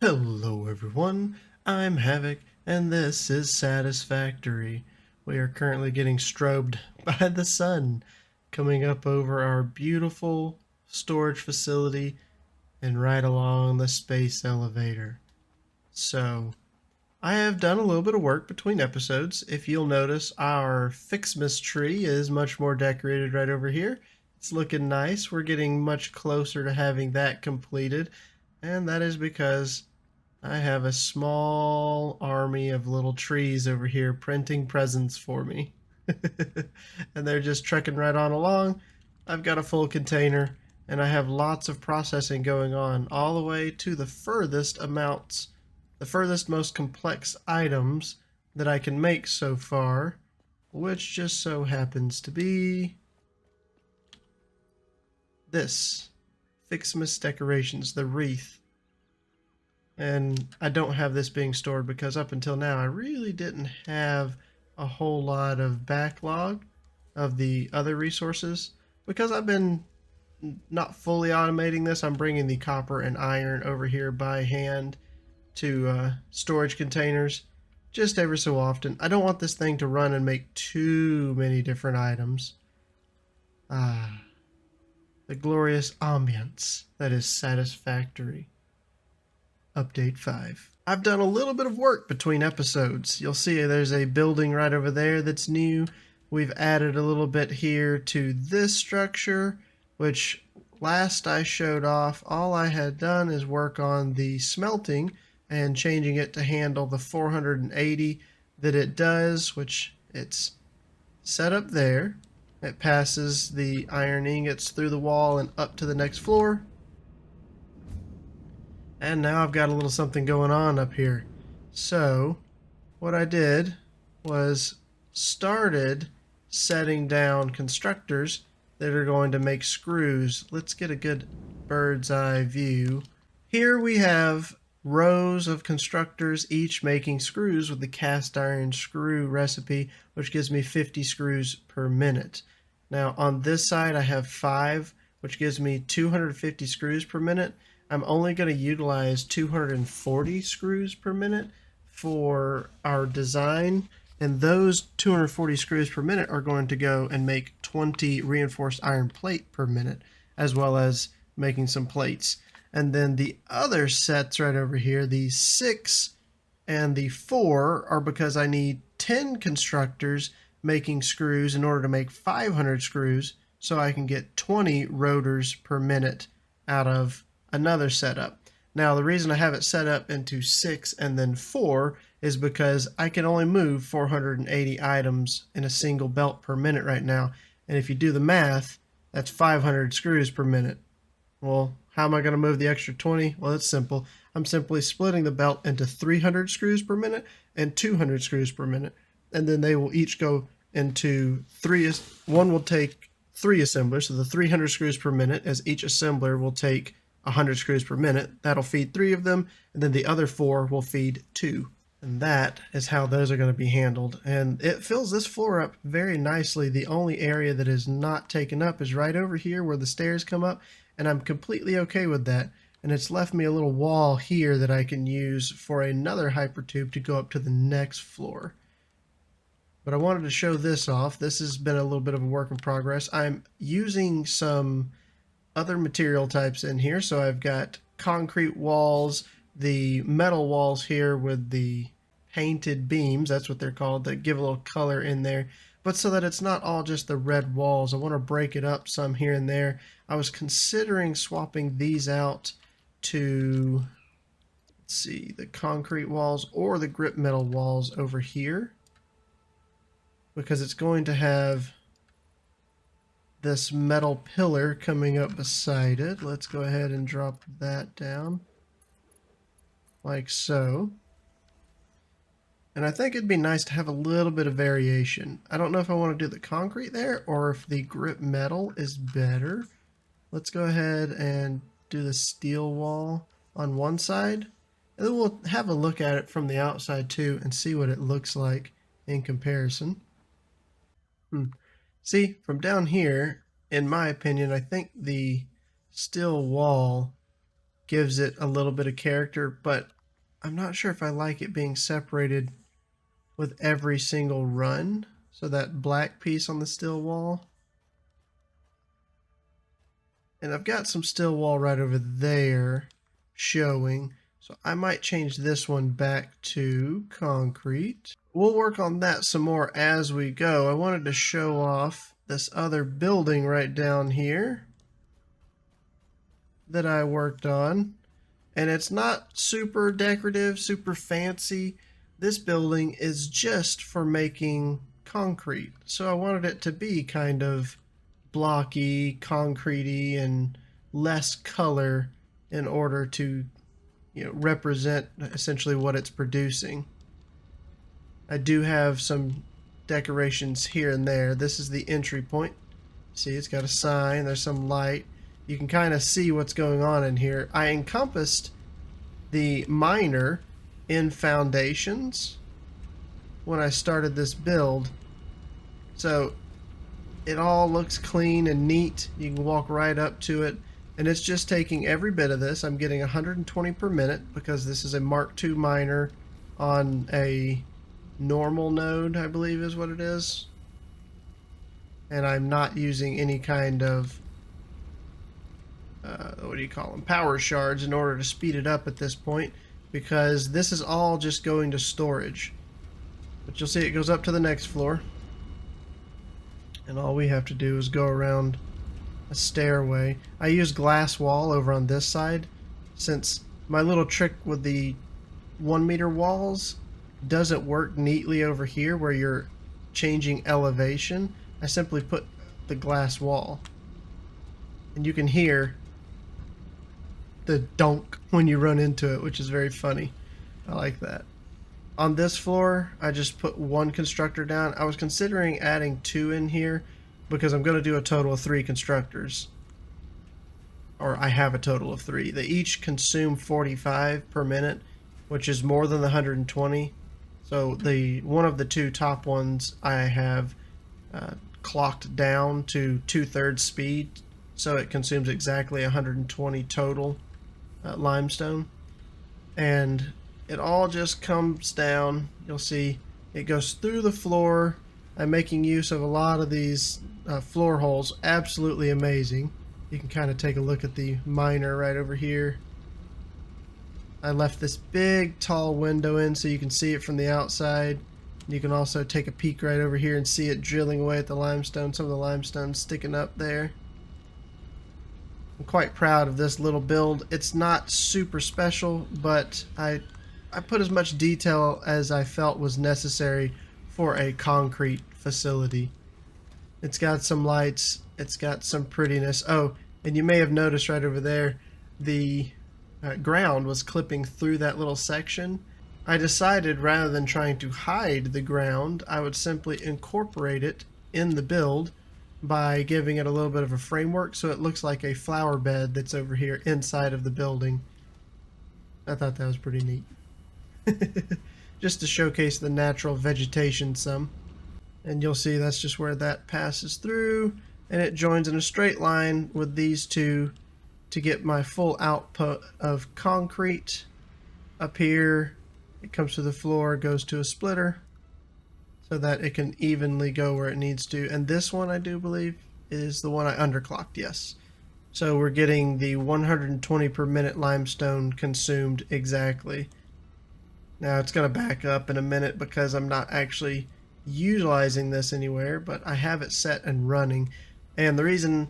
Hello everyone, I'm Havoc, and this is Satisfactory. We are currently getting strobed by the sun coming up over our beautiful storage facility and right along the space elevator. So, I have done a little bit of work between episodes. If you'll notice, our Fixmas tree is much more decorated right over here. It's looking nice. We're getting much closer to having that completed, and that is because I have a small army of little trees over here printing presents for me. And they're just trekking right on along. I've got a full container and I have lots of processing going on all the way to the furthest amounts, the furthest most complex items that I can make so far, which just so happens to be this Fixmas decorations, the wreath. And I don't have this being stored because up until now I really didn't have a whole lot of backlog of the other resources because I've been not fully automating this. I'm bringing the copper and iron over here by hand to storage containers just every so often. I don't want this thing to run and make too many different items. Ah, the glorious ambience that is Satisfactory. Update 5. I've done a little bit of work between episodes. You'll see there's a building right over there that's new. We've added a little bit here to this structure, which last I showed off, all I had done is work on the smelting and changing it to handle the 480 that it does, which it's set up there. It passes the iron ingots through the wall and up to the next floor. And now I've got a little something going on up here. So what I did was started setting down constructors that are going to make screws. Let's get a good bird's eye view. Here we have rows of constructors each making screws with the cast iron screw recipe, which gives me 50 screws per minute. Now on this side I have 5, which gives me 250 screws per minute. I'm only going to utilize 240 screws per minute for our design, and those 240 screws per minute are going to go and make 20 reinforced iron plate per minute, as well as making some plates. And then the other sets right over here, the 6 and the 4, are because I need 10 constructors making screws in order to make 500 screws, so I can get 20 rotors per minute out of another setup. Now the reason I have it set up into 6 and then 4 is because I can only move 480 items in a single belt per minute right now, and if you do the math, that's 500 screws per minute. Well, how am I going to move the extra 20? Well, it's simple. I'm simply splitting the belt into 300 screws per minute and 200 screws per minute, and then they will each go into one will take 3 assemblers, so the 300 screws per minute, as each assembler will take 100 screws per minute. That'll feed 3 of them, and then the other 4 will feed 2. And that is how those are going to be handled. And it fills this floor up very nicely. The only area that is not taken up is right over here where the stairs come up, and I'm completely okay with that. And it's left me a little wall here that I can use for another hypertube to go up to the next floor. But I wanted to show this off. This has been a little bit of a work in progress. I'm using some other material types in here. So I've got concrete walls, the metal walls here with the painted beams, that's what they're called, that give a little color in there. But so that it's not all just the red walls, I want to break it up some here and there. I was considering swapping these out to, let's see, the concrete walls or the grip metal walls over here, because it's going to have this metal pillar coming up beside it. Let's go ahead and drop that down like so. And I think it'd be nice to have a little bit of variation. I don't know if I want to do the concrete there or if the grip metal is better. Let's go ahead and do the steel wall on one side, and then we'll have a look at it from the outside too and see what it looks like in comparison. See, from down here, in my opinion, I think the steel wall gives it a little bit of character, but I'm not sure if I like it being separated with every single run. So that black piece on the still wall. And I've got some still wall right over there showing. So I might change this one back to concrete. We'll work on that some more as we go. I wanted to show off this other building right down here that I worked on. And it's not super decorative, super fancy. This building is just for making concrete. So I wanted it to be kind of blocky, concretey, and less color in order to, represent essentially what it's producing. I do have some decorations here and there. This is the entry point. See, it's got a sign, there's some light. You can kind of see what's going on in here. I encompassed the miner in foundations when I started this build. So it all looks clean and neat. You can walk right up to it. And it's just taking every bit of this. I'm getting 120 per minute because this is a Mark II miner on a normal node, I believe is what it is. And I'm not using any kind of what do you call them, power shards in order to speed it up at this point, because this is all just going to storage. But you'll see it goes up to the next floor, and all we have to do is go around a stairway. I use glass wall over on this side, since my little trick with the 1 meter walls doesn't work neatly over here where you're changing elevation. I simply put the glass wall, and you can hear the donk when you run into it, which is very funny. I like that. On this floor, I just put one constructor down. I was considering adding 2 in here because I'm going to do a total of 3 constructors. Or I have a total of 3. They each consume 45 per minute, which is more than the 120. So the one of the 2 top ones I have clocked down to 2/3 speed, so it consumes exactly 120 total limestone. And it all just comes down. You'll see it goes through the floor. I'm making use of a lot of these floor holes. Absolutely amazing. You can kind of take a look at the miner right over here. I left this big tall window in so you can see it from the outside. You can also take a peek right over here and see it drilling away at the limestone. Some of the limestone sticking up there. I'm quite proud of this little build. It's not super special, but I put as much detail as I felt was necessary for a concrete facility. It's got some lights, it's got some prettiness. Oh, and you may have noticed right over there, the ground was clipping through that little section. I decided rather than trying to hide the ground, I would simply incorporate it in the build by giving it a little bit of a framework so it looks like a flower bed that's over here inside of the building. I thought that was pretty neat. Just to showcase the natural vegetation some. And you'll see that's just where that passes through, and it joins in a straight line with these 2 to get my full output of concrete. Up here it comes to the floor, goes to a splitter so that it can evenly go where it needs to. And this one, I do believe, is the one I underclocked, yes. So we're getting the 120 per minute limestone consumed exactly. Now it's going to back up in a minute because I'm not actually utilizing this anywhere, but I have it set and running. And the reason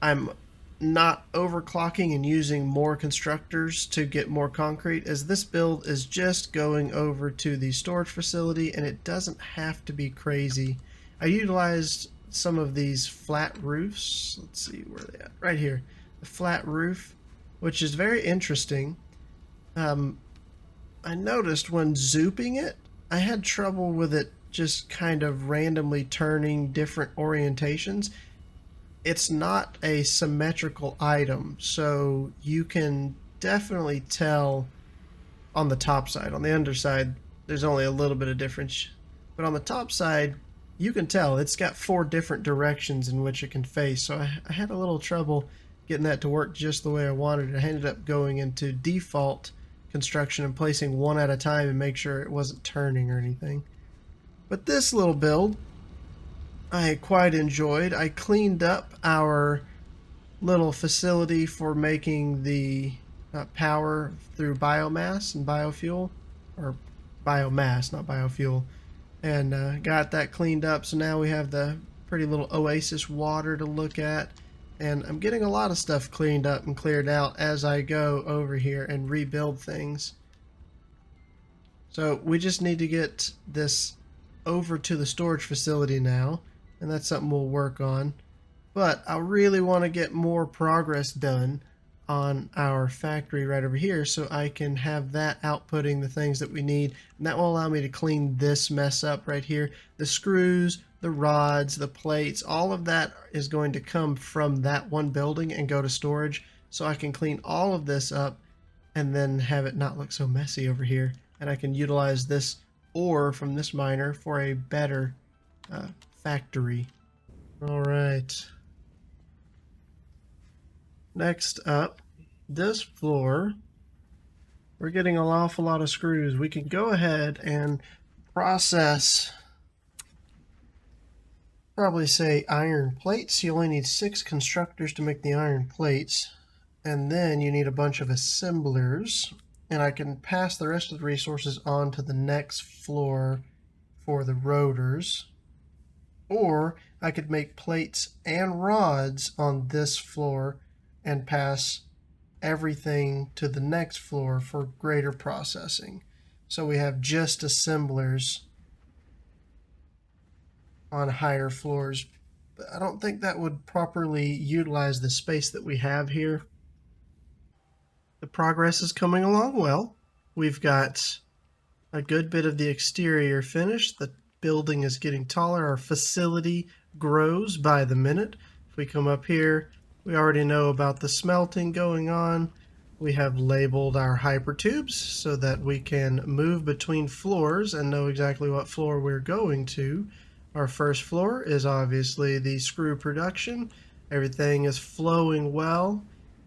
I'm not overclocking and using more constructors to get more concrete is this build is just going over to the storage facility, and it doesn't have to be crazy. I utilized some of these flat roofs. Let's see where they at. Right here, the flat roof, which is very interesting. I noticed when zooping it, I had trouble with it just kind of randomly turning different orientations. It's not a symmetrical item, so you can definitely tell on the top side. On the underside, there's only a little bit of difference, but on the top side, you can tell it's got 4 different directions in which it can face. So I had a little trouble getting that to work just the way I wanted. I ended up going into default construction and placing one at a time and make sure it wasn't turning or anything. But this little build I quite enjoyed. I cleaned up our little facility for making the power through biomass and biofuel, or biomass, not biofuel, and got that cleaned up. So now we have the pretty little oasis water to look at, and I'm getting a lot of stuff cleaned up and cleared out as I go over here and rebuild things. So we just need to get this over to the storage facility now, and that's something we'll work on. But I really want to get more progress done on our factory right over here so I can have that outputting the things that we need. And that will allow me to clean this mess up right here. The screws, the rods, the plates, all of that is going to come from that one building and go to storage. So I can clean all of this up and then have it not look so messy over here. And I can utilize this ore from this miner for a better factory. All right. Next up, this floor, we're getting an awful lot of screws. We can go ahead and process, probably say iron plates. You only need 6 constructors to make the iron plates. And then you need a bunch of assemblers. And I can pass the rest of the resources on to the next floor for the rotors. Or I could make plates and rods on this floor and pass everything to the next floor for greater processing. So we have just assemblers on higher floors. But I don't think that would properly utilize the space that we have here. The progress is coming along well. We've got a good bit of the exterior finished. The building is getting taller. Our facility grows by the minute. If we come up here, we already know about the smelting going on. We have labeled our hypertubes so that we can move between floors and know exactly what floor we're going to. Our first floor is obviously the screw production. Everything is flowing well.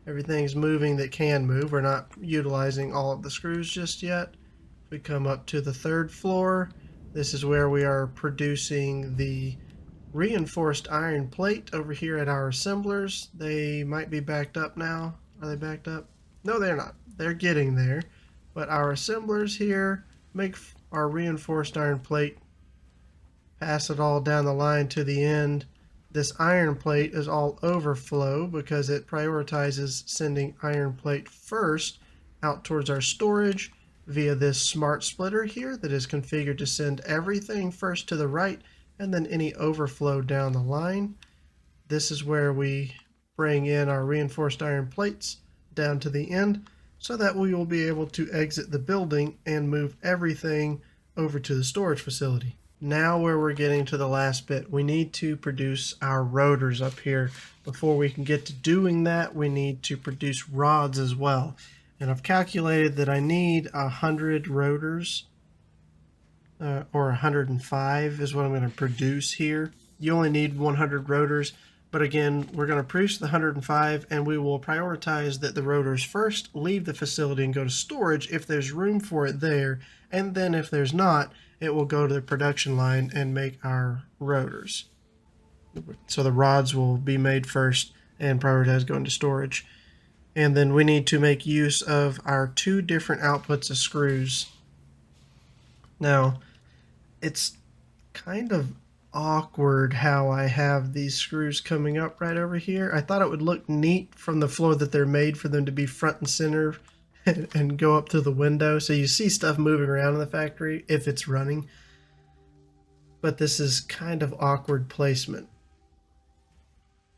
Everything's moving that can move. We're not utilizing all of the screws just yet. If we come up to the third floor, this is where we are producing the reinforced iron plate over here at our assemblers. They might be backed up now. Are they backed up? No, they're not. They're getting there. But our assemblers here make our reinforced iron plate, pass it all down the line to the end. This iron plate is all overflow because it prioritizes sending iron plate first out towards our storage via this smart splitter here that is configured to send everything first to the right and then any overflow down the line. This is where we bring in our reinforced iron plates down to the end so that we will be able to exit the building and move everything over to the storage facility. Now where we're getting to the last bit, we need to produce our rotors up here. Before we can get to doing that, we need to produce rods as well. And I've calculated that I need 100 rotors, or 105 is what I'm going to produce here. You only need 100 rotors, but again, we're going to produce the 105 and we will prioritize that the rotors first leave the facility and go to storage if there's room for it there, and then if there's not, it will go to the production line and make our rotors. So the rods will be made first and prioritize going to storage. And then we need to make use of our 2 different outputs of screws. Now, it's kind of awkward how I have these screws coming up right over here. I thought it would look neat from the floor that they're made for them to be front and center and go up to the window. So you see stuff moving around in the factory if it's running. But this is kind of awkward placement.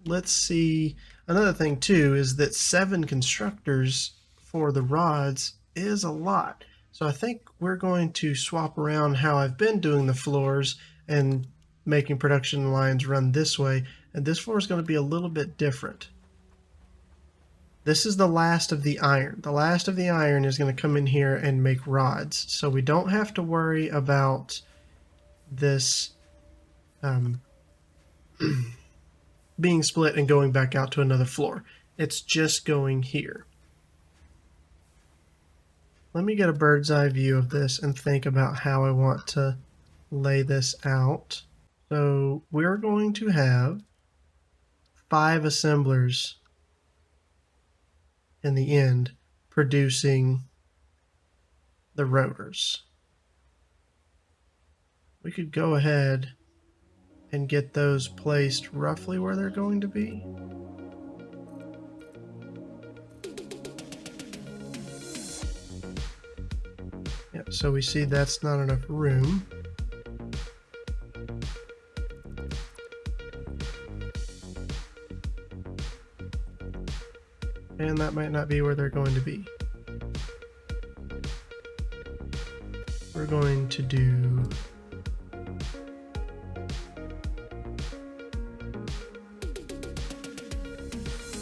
Let's see. Another thing too is that 7 constructors for the rods is a lot. So I think we're going to swap around how I've been doing the floors and making production lines run this way. And this floor is going to be a little bit different. This is the last of the iron. The last of the iron is going to come in here and make rods. So we don't have to worry about this being split and going back out to another floor. It's just going here. Let me get a bird's eye view of this and think about how I want to lay this out. So we're going to have 5 assemblers in the end producing the rotors. We could go ahead and get those placed roughly where they're going to be. Yep, so we see that's not enough room. And that might not be where they're going to be. We're going to do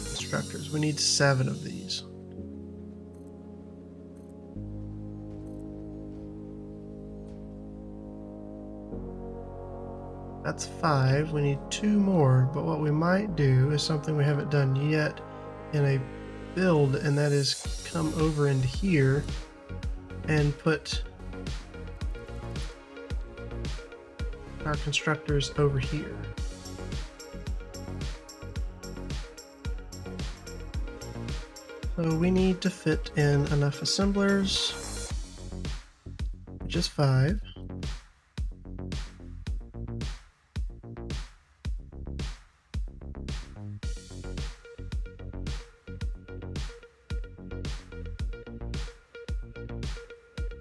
constructors. We need 7 of these. That's 5. We need 2 more, but what we might do is something we haven't done yet in a build, and that is come over into here and put our constructors over here. So we need to fit in enough assemblers, which is 5.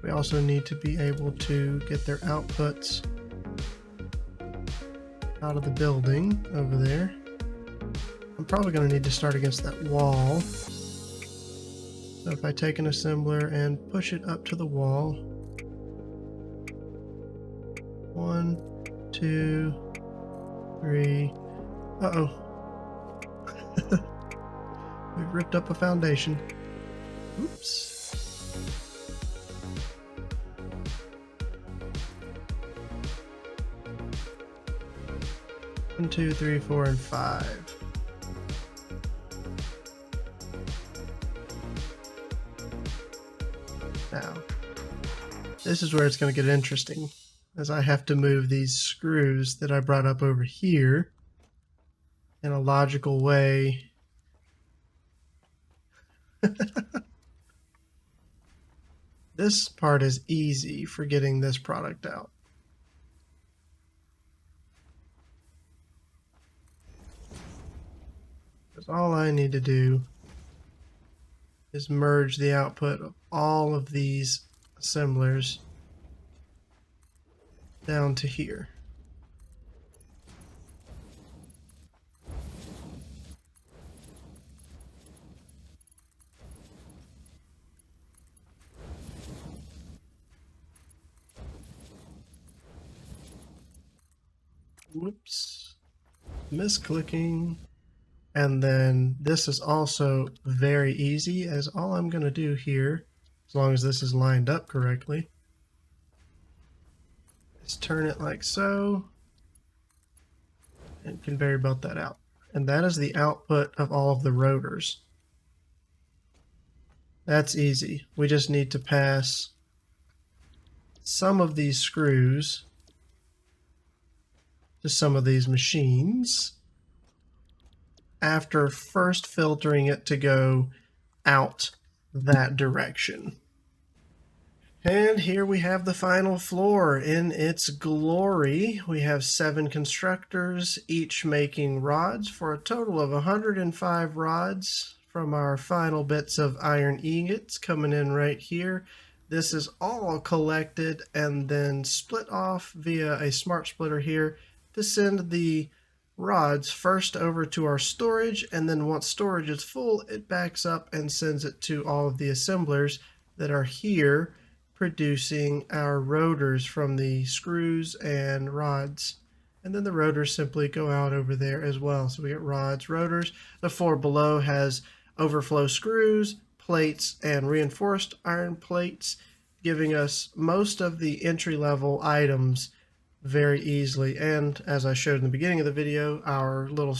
We also need to be able to get their outputs out of the building over there. I'm probably going to need to start against that wall. So if I take an assembler and push it up to the wall, 1, 2, 3. Uh-oh. We've ripped up a foundation. Oops. 1, 2, 3, 4, and 5. Now, this is where it's going to get interesting, as I have to move these screws that I brought up over here in a logical way. This part is easy for getting this product out. Because all I need to do is merge the output of all of these assemblers down to here. Whoops, misclicking. And then this is also very easy, as all I'm going to do here, as long as this is lined up correctly, is turn it like so, and conveyor belt that out. And that is the output of all of the rotors. That's easy. We just need to pass some of these screws to some of these machines after first filtering it to go out that direction. And here we have the final floor in its glory. We have 7 constructors, each making rods for a total of 105 rods from our final bits of iron ingots coming in right here. This is all collected and then split off via a smart splitter here to send the rods first over to our storage, and then once storage is full, it backs up and sends it to all of the assemblers that are here producing our rotors from the screws and rods. And then the rotors simply go out over there as well. So we get rods, rotors. The floor below has overflow screws, plates, and reinforced iron plates, giving us most of the entry-level items very easily. And as I showed in the beginning of the video, our little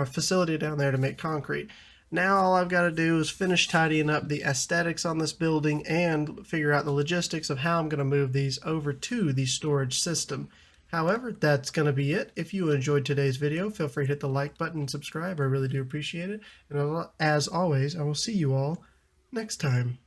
facility down there to make concrete. Now all I've got to do is finish tidying up the aesthetics on this building and figure out the logistics of how I'm going to move these over to the storage system. However, that's going to be it. If you enjoyed today's video, feel free to hit the like button and subscribe. I really do appreciate it. And as always, I will see you all next time.